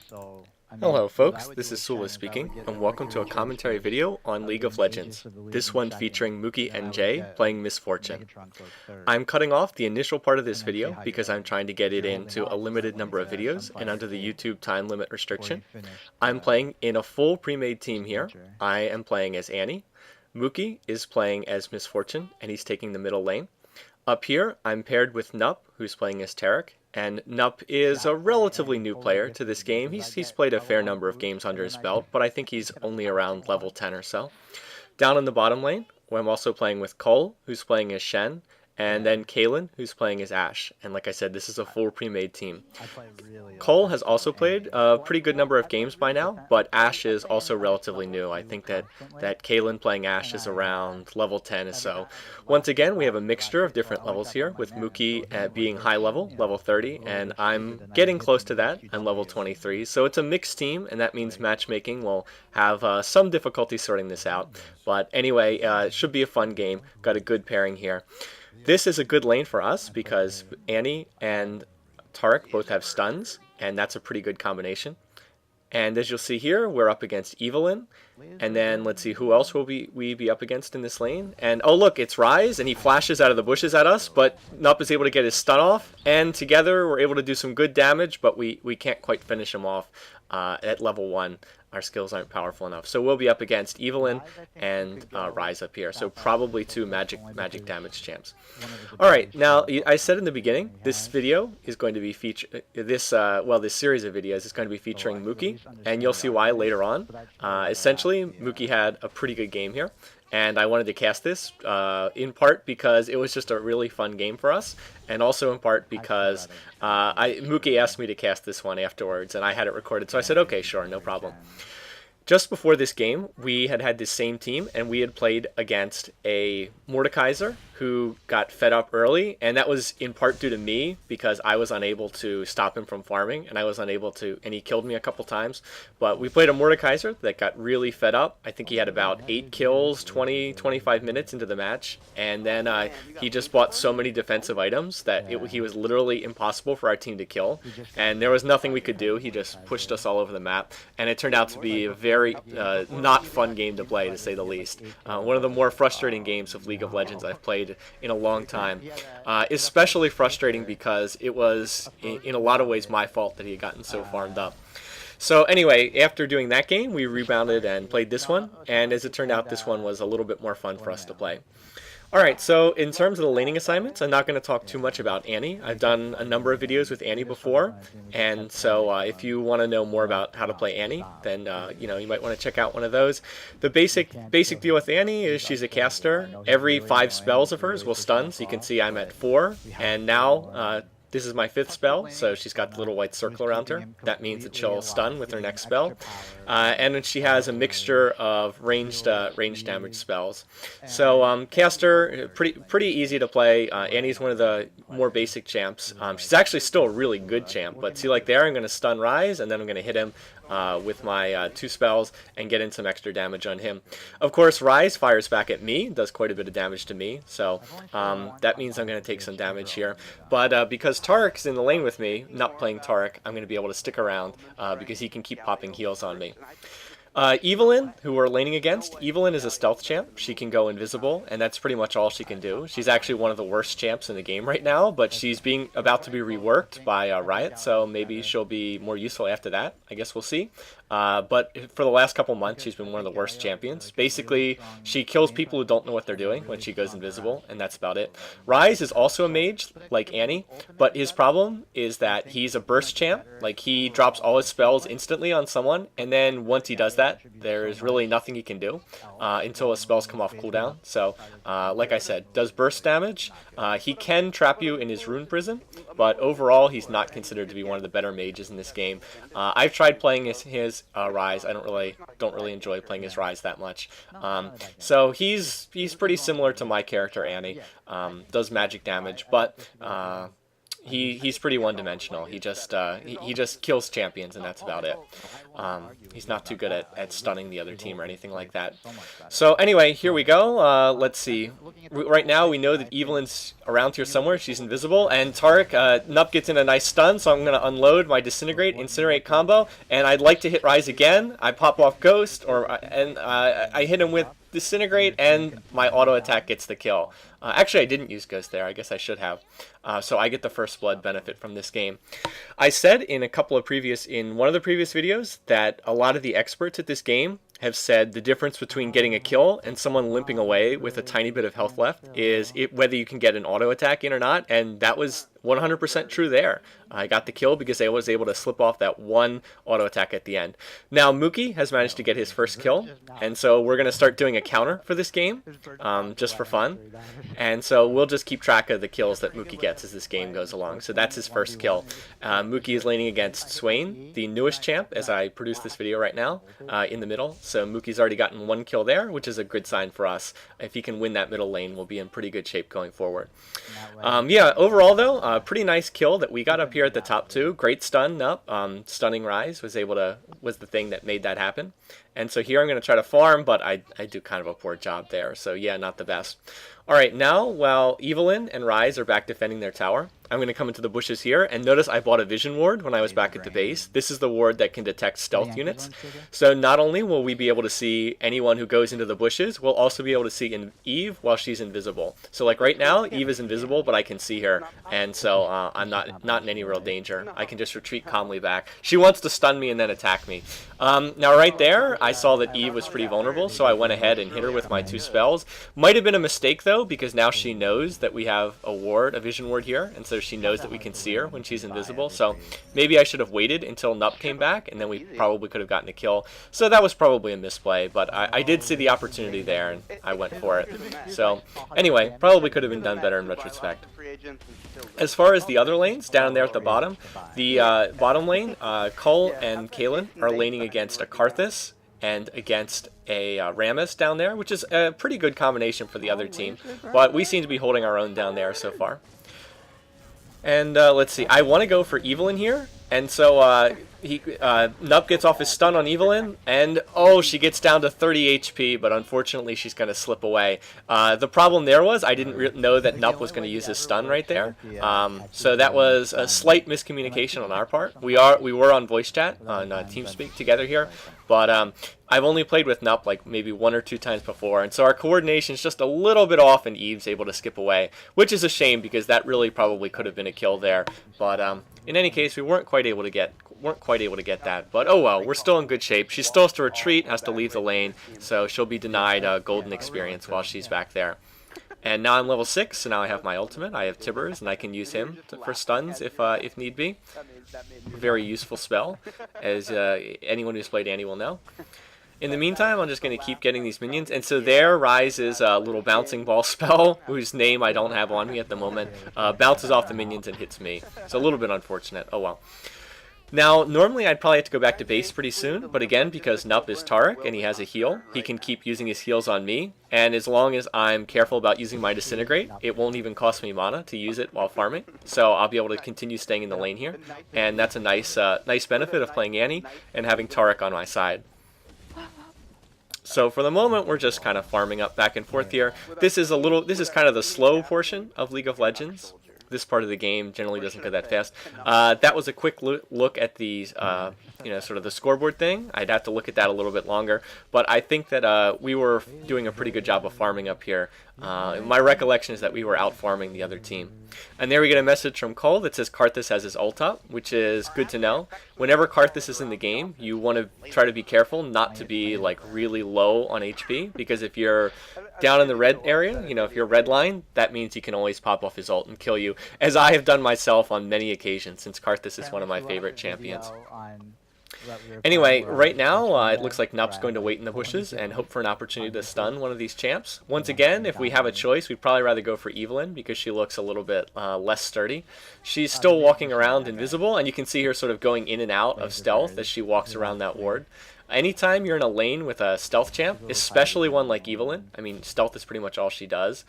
Hello folks, this is Sula speaking, and welcome to a commentary video on League of Legends, this one featuring Mookie and Jay playing Miss Fortune. I'm cutting off the initial part of this video because I'm trying to get it into a limited number of videos and under the YouTube time limit restriction. I'm playing in a full pre-made team here. I am playing as Annie. Mookie is playing as Miss Fortune, and he's taking the middle lane. Up here, I'm paired with Nup, who's playing as Tarek, and Nup is a relatively new player to this game. He's played a fair number of games under his belt, but I think he's only around level 10 or so. Down in the bottom lane, where I'm also playing with Cole, who's playing as Shen, and then Kaylin, who's playing as Ashe. And like I said, this is a full pre-made team. Cole has also played a pretty good number of games by now, but Ashe is also relatively new. I think that Kaylin playing Ashe is around level 10 or so. Once again, we have a mixture of different levels here, with Mookie being high level, level 30, and I'm getting close to that. I'm level 23. So it's a mixed team, and that means matchmaking will have some difficulty sorting this out. But anyway, it should be a fun game. Got a good pairing here. This is a good lane for us because Annie and Tarek both have stuns, and that's a pretty good combination. And as you'll see here, we're up against Evelyn, and then let's see who else will we be up against in this lane. And oh look, it's Rise, and he flashes out of the bushes at us, but Nup is able to get his stun off, and together we're able to do some good damage, but we can't quite finish him off at level 1. Our skills aren't powerful enough. So we'll be up against Evelyn and Rise up here. So probably two magic damage champs. Alright, now I said in the beginning, this video is going to be this series of videos is going to be featuring Mookie, and you'll see why later on. Essentially, Mookie had a pretty good game here, and I wanted to cast this in part because it was just a really fun game for us, and also in part because Mookie asked me to cast this one afterwards, and I had it recorded, so I said, okay, sure, no problem. Just before this game, we had this same team, and we had played against a Mordekaiser who got fed up early, and that was in part due to me because I was unable to stop him from farming, and he killed me a couple times. But we played a Mordekaiser that got really fed up. I think he had about 8 kills, 25 minutes into the match, and then he just bought so many defensive items that he was literally impossible for our team to kill, and there was nothing we could do. He just pushed us all over the map, and it turned out to be a very not fun game to play, to say the least. One of the more frustrating games of League of Legends I've played in a long time. Especially frustrating because it was, in a lot of ways, my fault that he had gotten so farmed up. So anyway, after doing that game, we rebounded and played this one, and as it turned out, this one was a little bit more fun for us to play. Alright, so in terms of the laning assignments, I'm not going to talk too much about Annie. I've done a number of videos with Annie before, and so if you want to know more about how to play Annie, then you might want to check out one of those. The basic deal with Annie is she's a caster. Every 5 spells of hers will stun, so you can see I'm at 4, and now this is my 5th spell, so she's got the little white circle around her. That means that she'll stun with her next spell. And then she has a mixture of ranged damage spells. So caster, pretty easy to play. Annie's one of the more basic champs. She's actually still a really good champ, but see, like there, I'm going to stun Rise, and then I'm going to hit him with my 2 spells and get in some extra damage on him. Of course, Rise fires back at me, does quite a bit of damage to me, so that means I'm going to take some damage here. But because Tarek's in the lane with me, not playing Tarek, I'm going to be able to stick around because he can keep popping heals on me. Evelyn, who we're laning against, Evelyn is a stealth champ. She can go invisible, and that's pretty much all she can do. She's actually one of the worst champs in the game right now, but she's about to be reworked by Riot, so maybe she'll be more useful after that. I guess we'll see. But for the last couple months, she's been one of the worst champions. Basically, she kills people who don't know what they're doing when she goes invisible, and that's about it. Rise is also a mage, like Annie, but his problem is that he's a burst champ. Like, he drops all his spells instantly on someone, and then once he does that, there is really nothing he can do until his spells come off cooldown. So, like I said, does burst damage. He can trap you in his rune prison, but overall, he's not considered to be one of the better mages in this game. I've tried playing his Rise. I don't really enjoy playing his Rise that much. So he's pretty similar to my character Annie. Does magic damage, but he's pretty one-dimensional. He just kills champions, and that's about it. He's not too good at stunning the other team or anything like that. So anyway, here we go. Let's see. Right now we know that Evelyn's around here somewhere. She's invisible, and Tarek, Nup gets in a nice stun, so I'm going to unload my Disintegrate, Incinerate combo, and I'd like to hit Rise again. I pop off Ghost, and I hit him with Disintegrate, and my auto attack gets the kill. Actually, I didn't use Ghost there. I guess I should have. So I get the first blood benefit from this game. I said in one of the previous videos that a lot of the experts at this game have said the difference between getting a kill and someone limping away with a tiny bit of health left is whether you can get an auto attack in or not, and that was 100% true there. I got the kill because I was able to slip off that one auto attack at the end. Now Mookie has managed to get his first kill, and so we're going to start doing a counter for this game, just for fun. And so we'll just keep track of the kills that Mookie gets as this game goes along. So that's his first kill. Mookie is laning against Swain, the newest champ, as I produce this video right now, in the middle. So Mookie's already gotten one kill there, which is a good sign for us. If he can win that middle lane, we'll be in pretty good shape going forward. Yeah, overall though, pretty nice kill that we got up here at the top two. Great stun up. Stunning Rise was the thing that made that happen. And so here I'm going to try to farm, but I do kind of a poor job there. So yeah, not the best. Alright, now while Evelyn and Rise are back defending their tower, I'm going to come into the bushes here, and notice I bought a vision ward when I was back at the base. This is the ward that can detect stealth units. So not only will we be able to see anyone who goes into the bushes, we'll also be able to see Eve while she's invisible. So like right now, Eve is invisible, but I can see her, and so I'm not in any real danger. I can just retreat calmly back. She wants to stun me and then attack me. Now right there, I saw that Eve was pretty vulnerable, so I went ahead and hit her with my 2 spells. Might have been a mistake though, because now she knows that we have a vision ward here, and so she knows that we can see her when she's invisible. So maybe I should have waited until Nup came back, and then we probably could have gotten a kill. So that was probably a misplay, but I did see the opportunity there, and I went for it. So anyway, probably could have been done better in retrospect. As far as the other lanes, down there at the bottom lane, Cull and Kalen are laning against a Karthus and against a Rammus down there, which is a pretty good combination for the other team. But we seem to be holding our own down there so far. And let's see, I want to go for Evelyn here, and so Nup gets off his stun on Evelyn, and oh, she gets down to 30 HP, but unfortunately she's going to slip away. The problem there was I didn't know that Nup was going to use his stun right there, so that was a slight miscommunication on our part. We were on voice chat, on TeamSpeak together here, but I've only played with Nup like maybe 1 or 2 times before, and so our coordination is just a little bit off, and Eve's able to skip away, which is a shame because that really probably could have been a kill there. But in any case, we weren't quite able to get that. But oh well, we're still in good shape. She still has to retreat, has to leave the lane, so she'll be denied golden experience while she's back there. And now I'm level 6, so now I have my ultimate. I have Tibbers, and I can use him for stuns if need be. Very useful spell, as anyone who's played Annie will know. In the meantime, I'm just going to keep getting these minions. And so there, Rise is a little bouncing ball spell, whose name I don't have on me at the moment. Bounces off the minions and hits me. It's a little bit unfortunate. Oh well. Now, normally I'd probably have to go back to base pretty soon, but again, because Nup is Tarek and he has a heal, he can keep using his heals on me, and as long as I'm careful about using my Disintegrate, it won't even cost me mana to use it while farming, so I'll be able to continue staying in the lane here, and that's a nice benefit of playing Annie and having Tarek on my side. So for the moment, we're just kind of farming up back and forth here. This is kind of the slow portion of League of Legends. This part of the game generally doesn't go that fast. That was a quick look at the, sort of the scoreboard thing. I'd have to look at that a little bit longer, but I think that we were doing a pretty good job of farming up here. My recollection is that we were out farming the other team. And there we get a message from Cole that says Karthus has his ult up, which is good to know. Whenever Karthus is in the game, you want to try to be careful not to be like really low on HP, because if you're down in the red area, if you're red line, that means he can always pop off his ult and kill you, as I have done myself on many occasions, since Karthus is one of my favorite champions. Anyway, right now, it looks like Nup's going to wait in the bushes and hope for an opportunity to stun one of these champs. Once again, if we have a choice, we'd probably rather go for Evelyn, because she looks a little bit less sturdy. She's still walking around invisible, and you can see her sort of going in and out of stealth as she walks around that ward. Anytime you're in a lane with a stealth champ, especially one like Evelyn, I mean, stealth is pretty much all she does,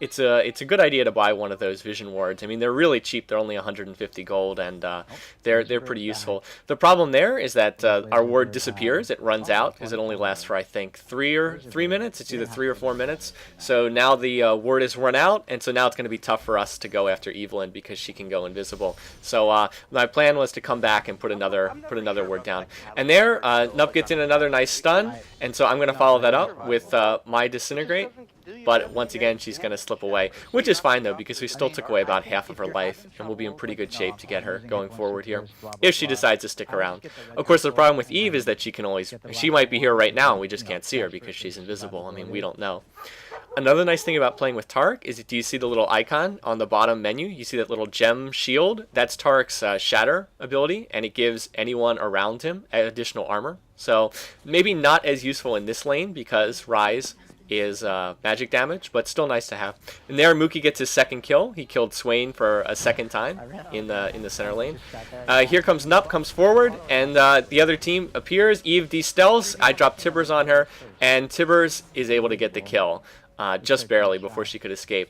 it's a good idea to buy one of those vision wards. I mean, they're really cheap. They're only 150 gold, and they're pretty useful. The problem there is that our ward disappears. It runs out because it only lasts for, I think, 3 minutes. It's either 3 or 4 minutes. So now the ward is run out, and so now it's going to be tough for us to go after Evelyn because she can go invisible. So my plan was to come back and put another ward down. And there, Nup gets in another nice stun, and so I'm going to follow that up with my Disintegrate. But once again, she's going to slip away, which is fine, though, because we still took away about half of her life, and we'll be in pretty good shape to get her going forward here, if she decides to stick around. Of course, the problem with Eve is that she might be here right now, and we just can't see her because she's invisible. I mean, we don't know. Another nice thing about playing with Tark is, do you see the little icon on the bottom menu? You see that little gem shield? That's Tark's Shatter ability, and it gives anyone around him additional armor. So maybe not as useful in this lane because Rise is magic damage, but still nice to have. And there, Mookie gets his second kill. He killed Swain for a second time in the center lane. Here comes Nup, comes forward, and the other team appears. Eve de-stealths. I drop Tibbers on her, and Tibbers is able to get the kill, just barely before she could escape.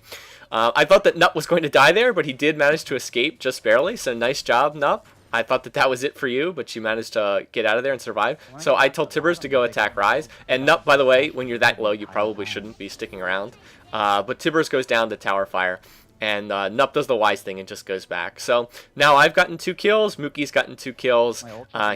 I thought that Nup was going to die there, but he did manage to escape just barely, so nice job, Nup. I thought that was it for you, but you managed to get out of there and survive. So I told Tibbers to go attack Rise. And Nup, by the way, when you're that low, you probably shouldn't be sticking around. But Tibbers goes down to Tower Fire. And Nup does the wise thing and just goes back. So now I've gotten 2 kills. Mookie's gotten 2 kills.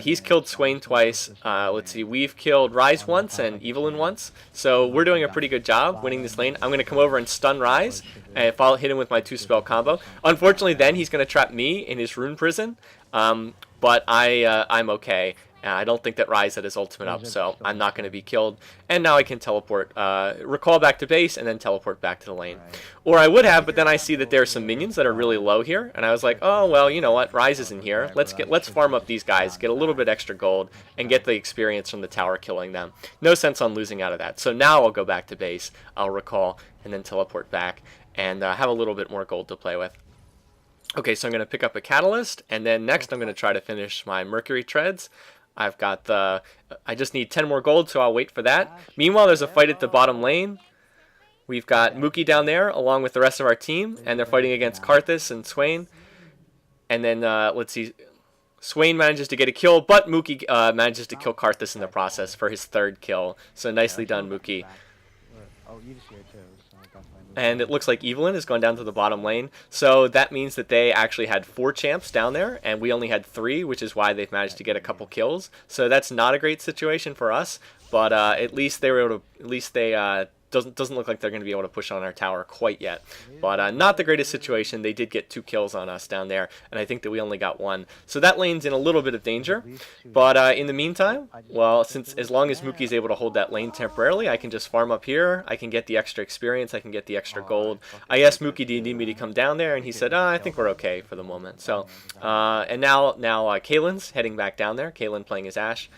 He's killed Swain twice. Let's see, we've killed Rise once and Evelyn once. So we're doing a pretty good job winning this lane. I'm going to come over and stun Rise and hit him with my 2-spell combo. Unfortunately, then he's going to trap me in his rune prison. But I'm okay. I don't think that Rise had his ultimate up, so I'm not going to be killed. And now I can teleport, recall back to base, and then teleport back to the lane. Or I would have, but then I see that there are some minions that are really low here, and I was like, oh, well, you know what, Rise is in here. Let's farm up these guys, get a little bit extra gold, and get the experience from the tower killing them. No sense on losing out of that. So now I'll go back to base, I'll recall, and then teleport back, and have a little bit more gold to play with. Okay, so I'm going to pick up a Catalyst, and then next I'm going to try to finish my Mercury Treads. I've got I just need 10 more gold, so I'll wait for that. Meanwhile, there's a fight at the bottom lane. We've got Mookie down there, along with the rest of our team, and they're fighting against Karthus and Swain. And then, let's see, Swain manages to get a kill, but Mookie manages to kill Karthus in the process for his 3rd kill. So nicely done, Mookie. And it looks like Evelyn has gone down to the bottom lane. So that means that they actually had 4 champs down there, and we only had 3, which is why they've managed to get a couple kills. So that's not a great situation for us, but at least they were able to, doesn't look like they're going to be able to push on our tower quite yet. But not the greatest situation. They did get 2 kills on us down there, and I think that we only got 1. So that lane's in a little bit of danger. But in the meantime, well, as long as Mookie's able to hold that lane temporarily, I can just farm up here. I can get the extra experience. I can get the extra gold. I asked Mookie, do you need me to come down there? And he said, I think we're okay for the moment. So, and now Kalen's heading back down there. Kalen playing his Ashe.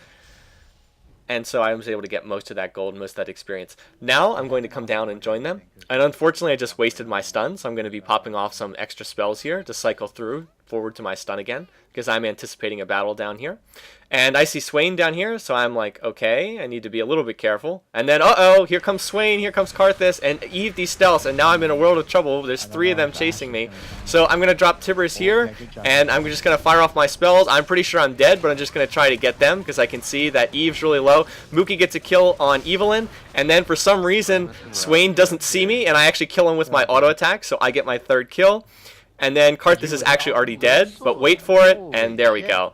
And so I was able to get most of that gold, most of that experience. Now I'm going to come down and join them. And unfortunately, I just wasted my stun, so I'm going to be popping off some extra spells here to cycle through forward to my stun again, because I'm anticipating a battle down here. And I see Swain down here, so I'm like, okay, I need to be a little bit careful. And then, uh-oh, here comes Swain, here comes Karthus, and Eve de-stealths, and now I'm in a world of trouble. There's 3 of them chasing me. So I'm going to drop Tibbers here, and I'm just going to fire off my spells. I'm pretty sure I'm dead, but I'm just going to try to get them, because I can see that Eve's really low. Mookie gets a kill on Evelyn, and then for some reason, Swain doesn't see me, and I actually kill him with my auto attack, so I get my 3rd kill. And then Karthus is actually already dead, but wait for it, and there we go.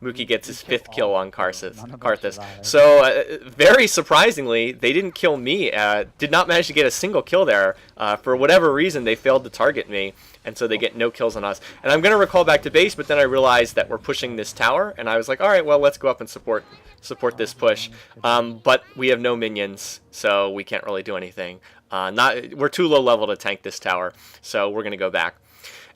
Mookie gets his 5th kill on Karthus. So, very surprisingly, they didn't kill me. Did not manage to get a single kill there. For whatever reason, they failed to target me, and so they get no kills on us. And I'm going to recall back to base, but then I realized that we're pushing this tower, and I was like, all right, well, let's go up and support this push. But we have no minions, so we can't really do anything. We're too low level to tank this tower, so we're going to go back.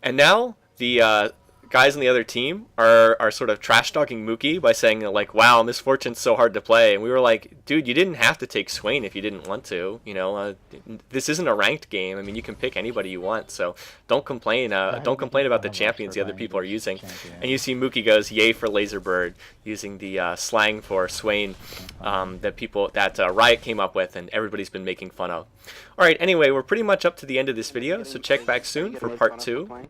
And now the guys on the other team are sort of trash talking Mookie by saying like, "Wow, Misfortune's so hard to play," and we were like, "Dude, you didn't have to take Swain if you didn't want to. You know, this isn't a ranked game. I mean, you can pick anybody you want. So don't complain. Don't complain about the champions the other people are using." And you see Mookie goes, "Yay for Laserbird," using the slang for Swain that Riot came up with, and everybody's been making fun of. All right. Anyway, we're pretty much up to the end of this video, so check back soon for part 2.